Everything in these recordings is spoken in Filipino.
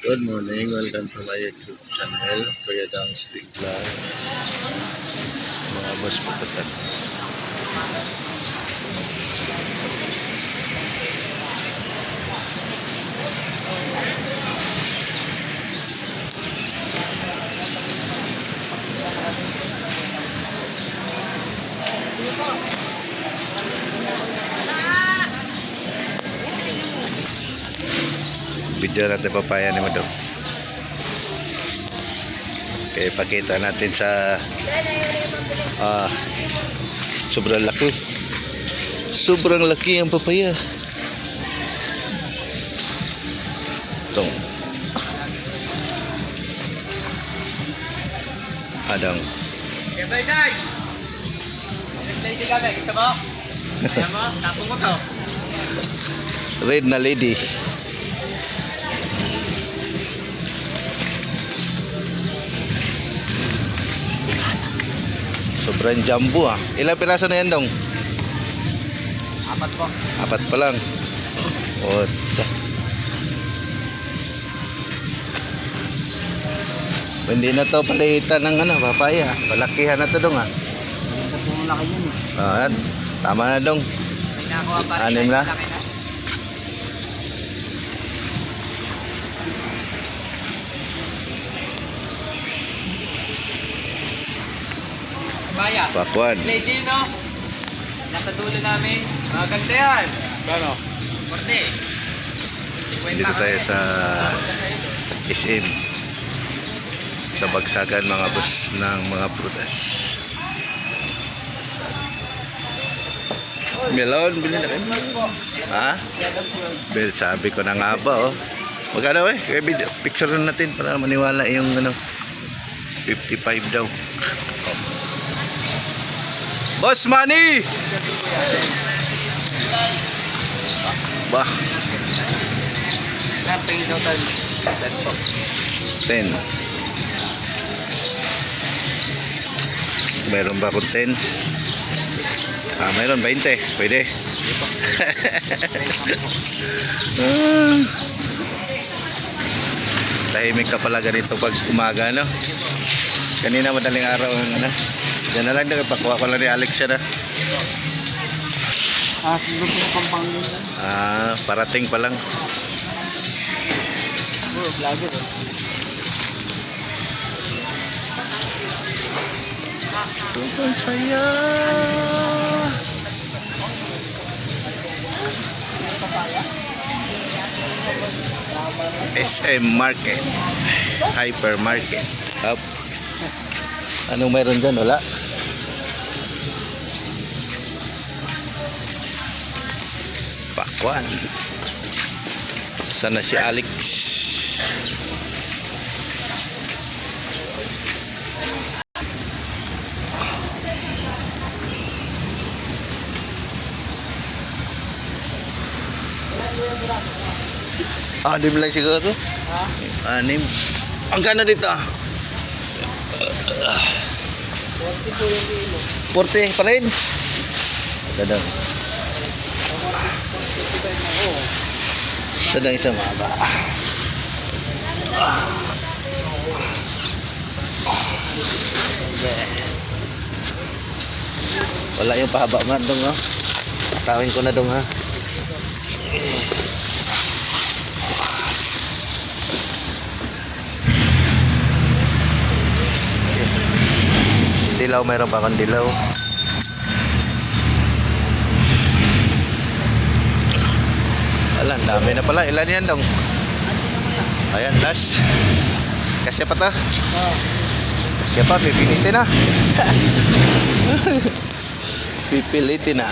Good morning, welcome to my YouTube channel, Kuya Dang Stick Vlog. Mga boss putasan. Video natin papaya ni Madam. Okay, pakita natin sa sobrang laki. Sobrang laki ang papaya. Ito. Adang. Okay, bye guys. Lady kami, gusto mo? Kaya mo, tapong mo to. Red na lady. Sobrang jumbo ah. Ilang piraso na yan dong? 4 po. 4 pa lang. O, hindi na to palitan ng papaya. Palakihan na to dong ah. Kung laki yun eh. Tama na dong. May nakuha pa rin. 6 na. Laki na. Baya. Pakwan. Lady no? Nasa dulo namin. Maganda yan. Kano? Korte. Dito tayo sa SM. Sa bagsagan mga boss ng mga prutas. Melon, bilhin na kayo. Ha? Bel, sabi ko na nga ba oh. Magkano eh? Picture natin para maniwala yung 55 daw. Boss Manny! Bah. Naping total. 10. Meron ba akong 10? Meron 20. Pwede. Tahimik ka pala ganito pag umaga, no? Kanina madaling araw Diyan na lang, nagpakuha ko lang ni Alex siya na. Siguro po Pampanga. Parating pa lang. Vlogger eh. Ang saya. SM Market. Hypermarket. Up. Anong mayroon dyan? Wala. Pakwan. Sana si Alex. Anim lang siguro. Ha? 6. Ang gana dito. 40 po yung kilo. 40 pa rin. Dadang. Dadang isang mahaba. Wala yung pahaba man dong ha. Tawin ko na dong ha. Dilaw, mayroon pa akong dilaw. Alam, dami na pala. Ilan yan dong? Ayan, last. Kasya pa ta? Kasya pa, pipilitin na. Pipilitin na.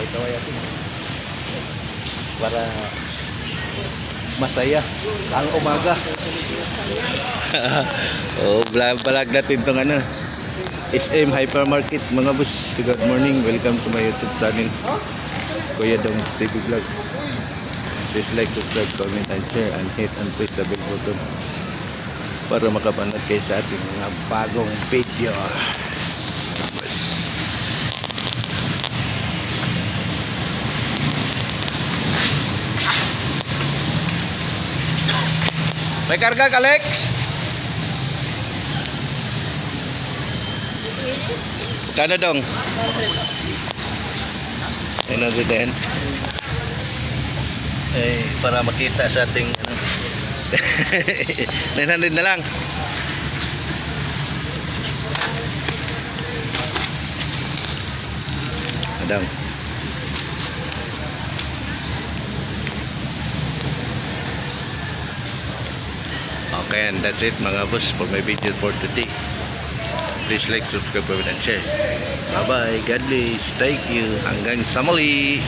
Kaway natin para masaya ang umaga. Vlog natin tong SM Hypermarket mga boss. Good morning, welcome to my YouTube channel Kuya Dang Stick Vlog. Please like, subscribe, comment, and share, and hit and press the bell button para makapanood kayo sa ating mga bagong video. May karga ka, Alex? Kano dong? 910. Eh, para makita sa ating ano. 900 na lang. Madam. Okay, and that's it mga boss for my video for today. Please like, subscribe, comment, and share. Bye bye. God bless. Thank you. Hanggang sa muli.